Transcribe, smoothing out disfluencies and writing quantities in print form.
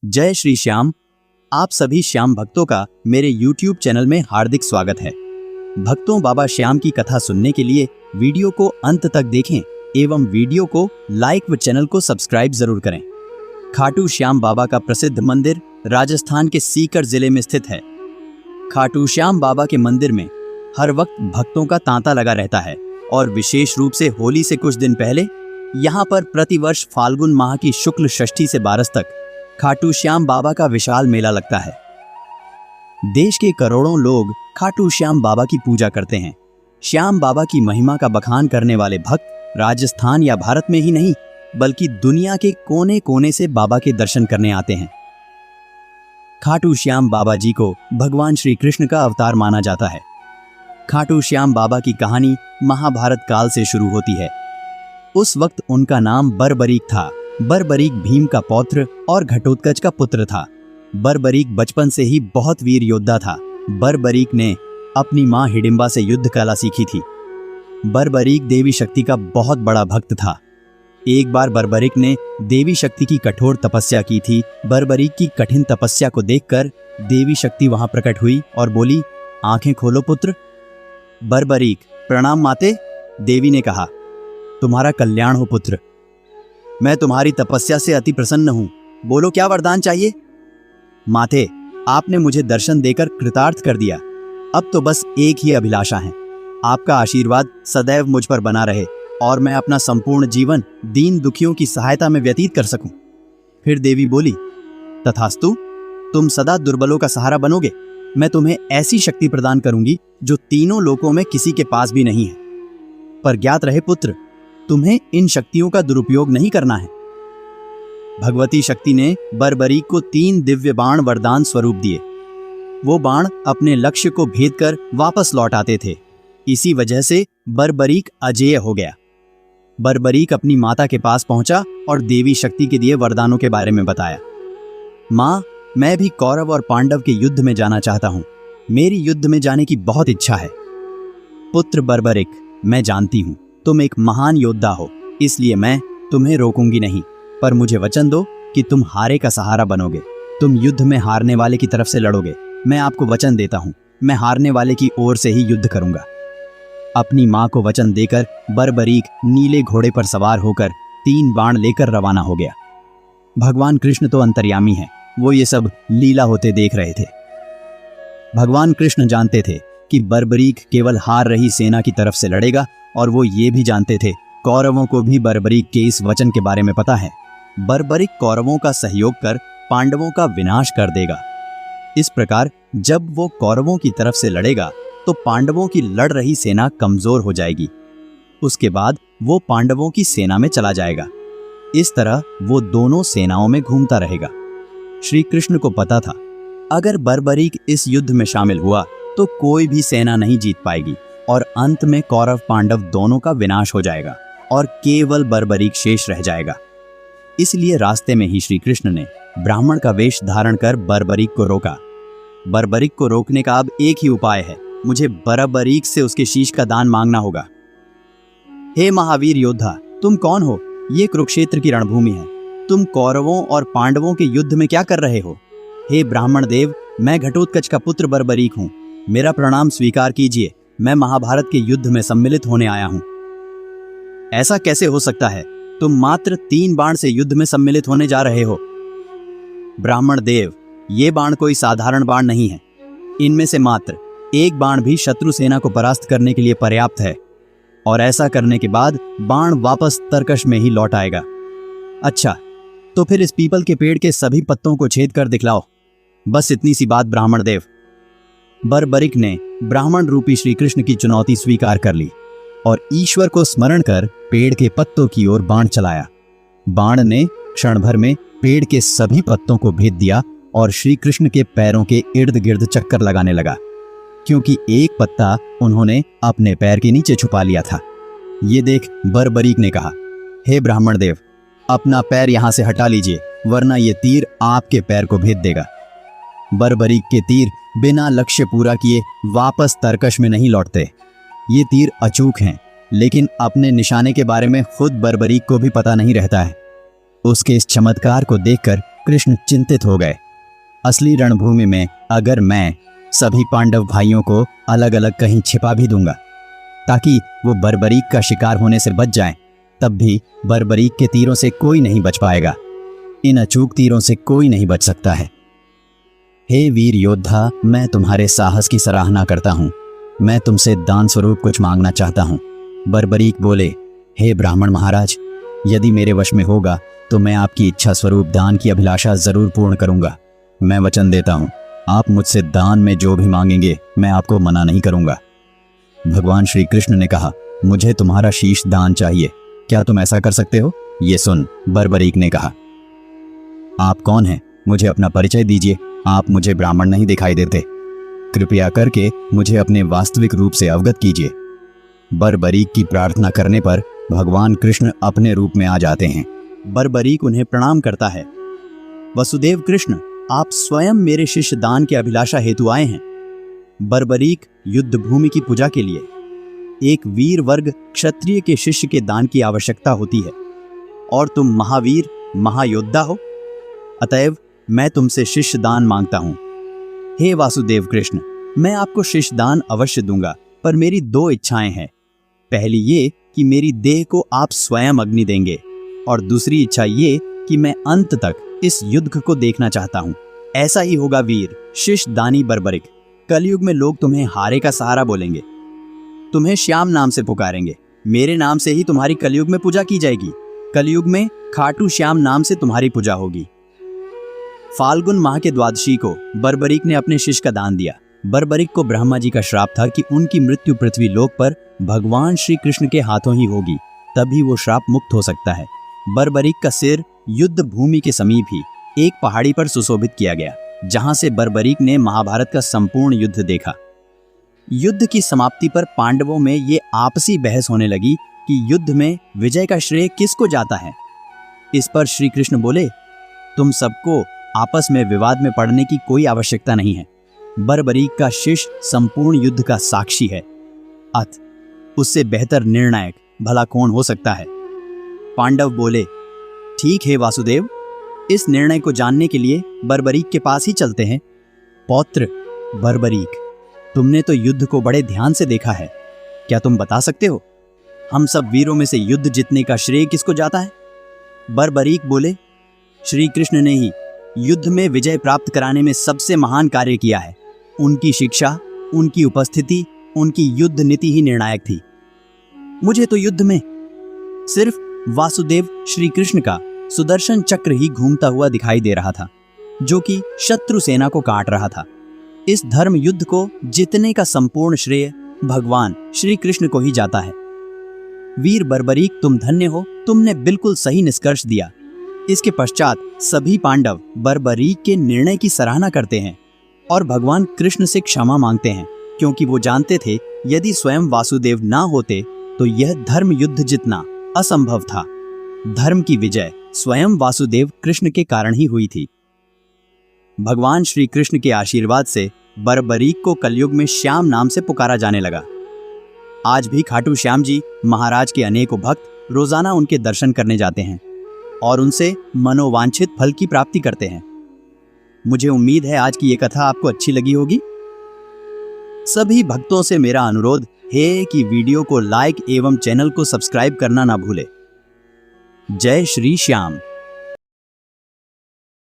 जय श्री श्याम। आप सभी श्याम भक्तों का मेरे YouTube चैनल में हार्दिक स्वागत है। भक्तों, बाबा श्याम की कथा सुनने के लिए वीडियो को अंत तक देखें एवं वीडियो को लाइक व चैनल को सब्सक्राइब जरूर करें। खाटू श्याम बाबा का प्रसिद्ध मंदिर राजस्थान के सीकर जिले में स्थित है। खाटू श्याम बाबा के मंदिर में हर वक्त भक्तों का तांता लगा रहता है और विशेष रूप से होली से कुछ दिन पहले यहाँ पर प्रतिवर्ष फाल्गुन माह की शुक्ल षष्ठी से बारस तक खाटू श्याम बाबा का विशाल मेला लगता है। देश के करोड़ों लोग खाटू श्याम बाबा की पूजा करते हैं। श्याम बाबा की महिमा का बखान करने वाले भक्त राजस्थान या भारत में ही नहीं बल्कि दुनिया के कोने कोने से बाबा के दर्शन करने आते हैं। खाटू श्याम बाबा जी को भगवान श्री कृष्ण का अवतार माना जाता है। खाटू श्याम बाबा की कहानी महाभारत काल से शुरू होती है। उस वक्त उनका नाम बर्बरीक था। बर्बरीक भीम का पौत्र और घटोत्कच का पुत्र था। बर्बरीक बचपन से ही बहुत वीर योद्धा था। बर्बरीक ने अपनी मां हिडिंबा से युद्ध कला सीखी थी। बर्बरीक देवी शक्ति का बहुत बड़ा भक्त था। एक बार बर्बरीक ने देवी शक्ति की कठोर तपस्या की थी। बर्बरीक की कठिन तपस्या को देखकर देवी शक्ति वहां प्रकट हुई और बोली, आंखें खोलो पुत्र। बर्बरीक, प्रणाम माते। देवी ने कहा, तुम्हारा कल्याण हो पुत्र। मैं तुम्हारी तपस्या से अति प्रसन्न हूं। बोलो, क्या वरदान चाहिए? माते, आपने मुझे दर्शन देकर कृतार्थ कर दिया। अब तो बस एक ही अभिलाषा है, आपका आशीर्वाद सदैव मुझ पर बना रहे और मैं अपना संपूर्ण जीवन दीन दुखियों की सहायता में व्यतीत कर सकूं। फिर देवी बोली, तथास्तु, तुम सदा दुर्बलों का सहारा बनोगे। मैं तुम्हें ऐसी शक्ति प्रदान करूंगी जो तीनों लोकों में किसी के पास भी नहीं है। पर ज्ञात रहे पुत्र, तुम्हें इन शक्तियों का दुरुपयोग नहीं करना है। भगवती शक्ति ने बर्बरीक को 3 दिव्य बाण वरदान स्वरूप दिए। वो बाण अपने लक्ष्य को भेद कर वापस लौट आते थे। इसी वजह से बर्बरीक अजेय हो गया। बर्बरीक अपनी माता के पास पहुंचा और देवी शक्ति के दिए वरदानों के बारे में बताया। मां, मैं भी कौरव और पांडव के युद्ध में जाना चाहता हूं। मेरी युद्ध में जाने की बहुत इच्छा है। पुत्र बर्बरीक, मैं जानती हूं तुम एक महान योद्धा हो, इसलिए मैं तुम्हें रोकूंगी नहीं। पर मुझे वचन दो कि तुम हारे का सहारा बनोगे। तुम युद्ध में हारने वाले की तरफ से लड़ोगे। मैं आपको वचन देता हूं, मैं हारने वाले की ओर से ही युद्ध करूंगा। अपनी मां को वचन देकर बर्बरीक नीले घोड़े पर सवार होकर 3 बाण लेकर रवाना हो गया। भगवान कृष्ण तो अंतर्यामी हैं, वो ये सब लीला होते देख रहे थे। भगवान कृष्ण जानते थे कि बर्बरीक केवल हार रही सेना की तरफ से लड़ेगा और वो ये भी जानते थे कौरवों को भी बर्बरीक के इस वचन के बारे में पता है। बर्बरीक कौरवों का सहयोग कर पांडवों का विनाश कर देगा। इस प्रकार जब वो कौरवों की तरफ से लड़ेगा तो पांडवों की लड़ रही सेना कमजोर हो जाएगी। उसके बाद वो पांडवों की सेना में चला जाएगा। इस तरह वो दोनों सेनाओं में घूमता रहेगा। श्री कृष्ण को पता था अगर बर्बरीक इस युद्ध में शामिल हुआ तो कोई भी सेना नहीं जीत पाएगी और अंत में कौरव पांडव दोनों का विनाश हो जाएगा और केवल बर्बरीक शेष रह जाएगा। इसलिए रास्ते में ही श्री कृष्ण ने ब्राह्मण का वेश धारण कर बर्बरीक को रोका। बर्बरीक को रोकने का अब एक ही उपाय है, मुझे बर्बरीक से उसके शीश का दान मांगना होगा। हे महावीर योद्धा, तुम कौन हो? ये कुरुक्षेत्र की रणभूमि है। तुम कौरवों और पांडवों के युद्ध में क्या कर रहे हो? हे ब्राह्मण देव, मैं घटोत्कच का पुत्र बर्बरीक हूँ। मेरा प्रणाम स्वीकार कीजिए। मैं महाभारत के युद्ध में सम्मिलित होने आया हूं। ऐसा कैसे हो सकता है? तुम मात्र 3 बाण से युद्ध में सम्मिलित होने जा रहे हो। ब्राह्मण देव, ये बाण कोई साधारण बाण नहीं है। इनमें से मात्र एक बाण भी शत्रु सेना को परास्त करने के लिए पर्याप्त है और ऐसा करने के बाद बाण वापस तरकश में ही लौट आएगा। अच्छा, तो फिर इस पीपल के पेड़ के सभी पत्तों को छेद कर दिखलाओ। बस इतनी सी बात ब्राह्मण देव। बर्बरीक ने ब्राह्मण रूपी श्री कृष्ण की चुनौती स्वीकार कर ली और ईश्वर को स्मरण कर पेड़ के पत्तों की ओर बाण चलाया। बाण ने क्षण भर में पेड़ के सभी पत्तों को भेद दिया और श्री कृष्ण के पैरों के इर्द गिर्द चक्कर लगाने लगा, क्योंकि एक पत्ता उन्होंने अपने पैर के नीचे छुपा लिया था। ये देख बर्बरीक ने कहा, हे ब्राह्मण देव, अपना पैर यहां से हटा लीजिए, वरना ये तीर आपके पैर को भेद देगा। बर्बरीक के तीर बिना लक्ष्य पूरा किए वापस तरकश में नहीं लौटते। ये तीर अचूक हैं, लेकिन अपने निशाने के बारे में खुद बर्बरीक को भी पता नहीं रहता है। उसके इस चमत्कार को देखकर कृष्ण चिंतित हो गए। असली रणभूमि में अगर मैं सभी पांडव भाइयों को अलग अलग कहीं छिपा भी दूंगा ताकि वो बर्बरीक का शिकार होने से बच जाएं, तब भी बर्बरीक के तीरों से कोई नहीं बच पाएगा। इन अचूक तीरों से कोई नहीं बच सकता है। हे वीर योद्धा, मैं तुम्हारे साहस की सराहना करता हूँ। मैं तुमसे दान स्वरूप कुछ मांगना चाहता हूँ। बर्बरीक बोले, हे ब्राह्मण महाराज, यदि मेरे वश में होगा तो मैं आपकी इच्छा स्वरूप दान की अभिलाषा जरूर पूर्ण करूंगा। मैं वचन देता हूँ, आप मुझसे दान में जो भी मांगेंगे मैं आपको मना नहीं करूंगा। भगवान श्री कृष्ण ने कहा, मुझे तुम्हारा शीश दान चाहिए, क्या तुम ऐसा कर सकते हो? ये सुन बर्बरीक ने कहा, आप कौन हैं? मुझे अपना परिचय दीजिए। आप मुझे ब्राह्मण नहीं दिखाई देते। कृपया करके मुझे अपने वास्तविक रूप से अवगत कीजिए। बर्बरीक की प्रार्थना करने पर भगवान कृष्ण अपने रूप में आ जाते हैं। बर्बरीक उन्हें प्रणाम करता है। वसुदेव कृष्ण, आप स्वयं मेरे शिष्य दान के अभिलाषा हेतु आए हैं। बर्बरीक युद्ध भूमि की पूजा के लिए एक वीर वर्ग क्षत्रिय के शिष्य के दान की आवश्यकता होती है और तुम महावीर महायोद्धा हो, अतएव मैं तुमसे शिष्य दान मांगता हूं। हे वासुदेव कृष्ण, मैं आपको शिष्य दान अवश्य दूंगा, पर मेरी दो इच्छाएं हैं। पहली ये कि मेरी देह को आप स्वयं अग्नि देंगे और दूसरी इच्छा ये कि मैं अंत तक इस युद्ध को देखना चाहता हूं। ऐसा ही होगा वीर शिष्य दानी बर्बरीक। कलयुग में लोग तुम्हें हारे का सहारा बोलेंगे, तुम्हें श्याम नाम से पुकारेंगे। मेरे नाम से ही तुम्हारी कलयुग में पूजा की जाएगी। कलयुग में खाटू श्याम नाम से तुम्हारी पूजा होगी। फाल्गुन माह के द्वादशी को बर्बरीक ने अपने शिष्य का दान दिया। बर्बरीक को ब्रह्मा जी का श्राप था कि उनकी मृत्यु पृथ्वी लोक पर भगवान श्री कृष्ण के हाथों ही होगी, तभी वो श्राप मुक्त हो सकता है। बर्बरीक का सिर युद्ध भूमि के समीप ही एक पहाड़ी पर सुशोभित किया गया, जहां से बर्बरीक ने महाभारत का संपूर्ण युद्ध देखा। युद्ध की समाप्ति पर पांडवों में ये आपसी बहस होने लगी कि युद्ध में विजय का श्रेय किसको जाता है। इस पर श्री कृष्ण बोले, तुम सबको आपस में विवाद में पड़ने की कोई आवश्यकता नहीं है। बर्बरीक का शिष्य संपूर्ण युद्ध का साक्षी है, अत उससे बेहतर निर्णायक भला कौन हो सकता है। पांडव बोले, ठीक है वासुदेव, इस निर्णय को जानने के लिए बर्बरीक के पास ही चलते हैं। पौत्र बर्बरीक, तुमने तो युद्ध को बड़े ध्यान से देखा है, क्या तुम बता सकते हो हम सब वीरों में से युद्ध जीतने का श्रेय किसको जाता है? बर्बरीक बोले, श्री कृष्ण ने ही युद्ध में विजय प्राप्त कराने में सबसे महान कार्य किया है। उनकी शिक्षा, उनकी उपस्थिति, उनकी युद्ध नीति ही निर्णायक थी। मुझे तो युद्ध में सिर्फ वासुदेव श्री कृष्ण का सुदर्शन चक्र ही घूमता हुआ दिखाई दे रहा था, जो कि शत्रु सेना को काट रहा था। इस धर्म युद्ध को जीतने का संपूर्ण श्रेय भगवान श्री कृष्ण को ही जाता है। वीर बर्बरीक, तुम धन्य हो, तुमने बिल्कुल सही निष्कर्ष दिया। इसके पश्चात सभी पांडव बर्बरीक के निर्णय की सराहना करते हैं और भगवान कृष्ण से क्षमा मांगते हैं, क्योंकि वो जानते थे यदि स्वयं वासुदेव ना होते तो यह धर्म युद्ध जितना असंभव था। धर्म की विजय स्वयं वासुदेव कृष्ण के कारण ही हुई थी। भगवान श्री कृष्ण के आशीर्वाद से बर्बरीक को कलयुग में श्याम नाम से पुकारा जाने लगा। आज भी खाटू श्याम जी महाराज के अनेकों भक्त रोजाना उनके दर्शन करने जाते हैं और उनसे मनोवांछित फल की प्राप्ति करते हैं। मुझे उम्मीद है आज की ये कथा आपको अच्छी लगी होगी। सभी भक्तों से मेरा अनुरोध है कि वीडियो को लाइक एवं चैनल को सब्सक्राइब करना ना भूले। जय श्री श्याम।